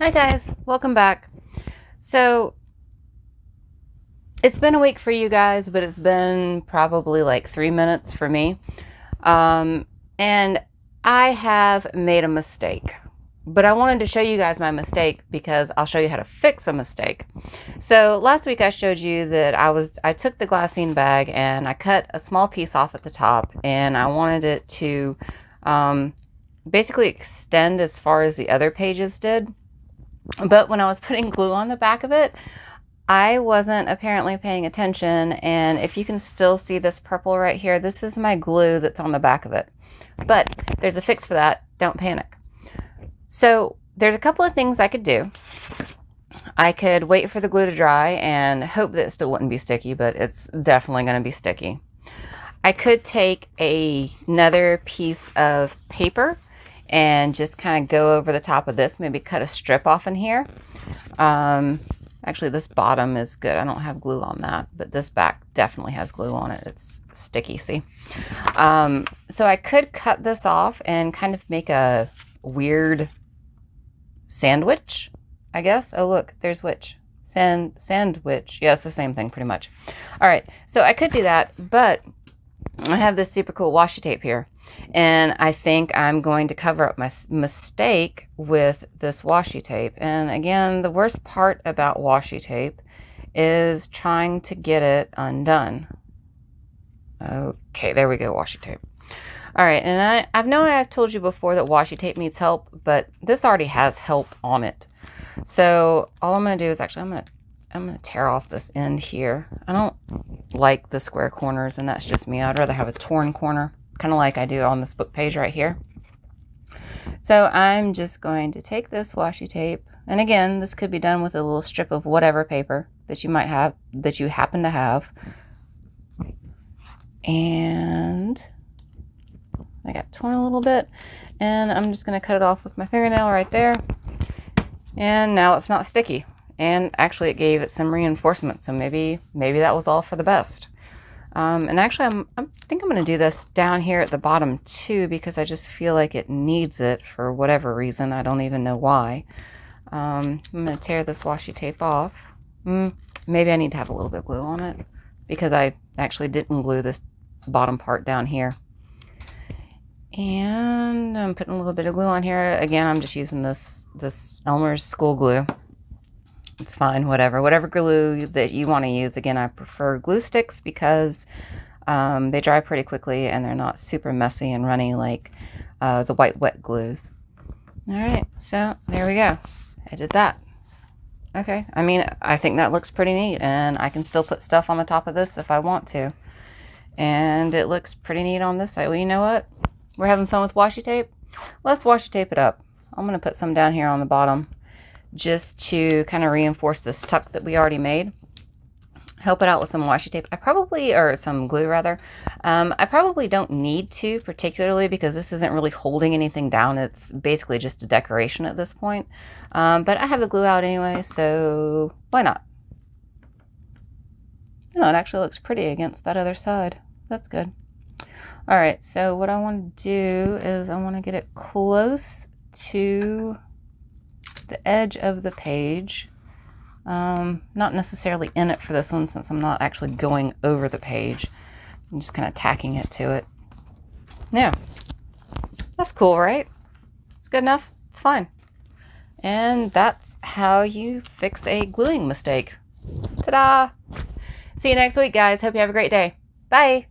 Hi guys, welcome back. So it's been a week for you guys, but it's been probably like 3 minutes for me. And I have made a mistake, but I wanted to show you guys my mistake because I'll show you how to fix a mistake. So last week I showed you that I took the glassine bag and I cut a small piece off at the top, and I wanted it to basically extend as far as the other pages did. But when I was putting glue on the back of it, I wasn't apparently paying attention. And if you can still see this purple right here, this is my glue that's on the back of it. But there's a fix for that. Don't panic. So there's a couple of things I could do. I could wait for the glue to dry and hope that it still wouldn't be sticky, but it's definitely going to be sticky. I could take another piece of paper and just kind of go over the top of this, maybe cut a strip off in here. Actually, this bottom is good. I don't have glue on that, but this back definitely has glue on it. It's sticky, see? So I could cut this off and kind of make a weird sandwich, I guess. Oh, look, there's witch. Sandwich. Yeah, it's the same thing pretty much. All right, so I could do that, but I have this super cool washi tape here, and I think I'm going to cover up my mistake with this washi tape. And again, the worst part about washi tape is trying to get it undone. Okay, there we go, washi tape. All right, and I know I've told you before that washi tape needs help, but this already has help on it. So all I'm going to do is actually I'm going to tear off this end here. I don't like the square corners, and that's just me. I'd rather have a torn corner, kind of like I do on this book page right here. So I'm just going to take this washi tape, and again, this could be done with a little strip of whatever paper that you might have, that you happen to have. And I got torn a little bit, and I'm just going to cut it off with my fingernail right there. And now it's not sticky. And actually it gave it some reinforcement, so maybe that was all for the best. And actually I think I'm going to do this down here at the bottom too, because I just feel like it needs it for whatever reason. I don't even know why. I'm going to tear this washi tape off. Maybe I need to have a little bit of glue on it, because I actually didn't glue this bottom part down here. And I'm putting a little bit of glue on here. Again, I'm just using this Elmer's school glue. It's fine, whatever glue that you want to use. Again, I prefer glue sticks because they dry pretty quickly and they're not super messy and runny like the white wet glues. All right, so there we go. I did that. Okay, I mean, I think that looks pretty neat, and I can still put stuff on the top of this if I want to. And it looks pretty neat on this side. Well, you know what? We're having fun with washi tape. Let's washi tape it up. I'm going to put some down here on the bottom, just to kind of reinforce this tuck that we already made. Help it out with some washi tape. Or some glue rather. I probably don't need to particularly, because this isn't really holding anything down. It's basically just a decoration at this point. But I have the glue out anyway, so why not? No, it actually looks pretty against that other side. That's good. All right, so what I want to do is I want to get it close to the edge of the page. Not necessarily in it for this one, since I'm not actually going over the page. I'm just kind of tacking it to it. Yeah, that's cool, right? It's good enough. It's fine. And that's how you fix a gluing mistake. Ta-da! See you next week, guys. Hope you have a great day. Bye!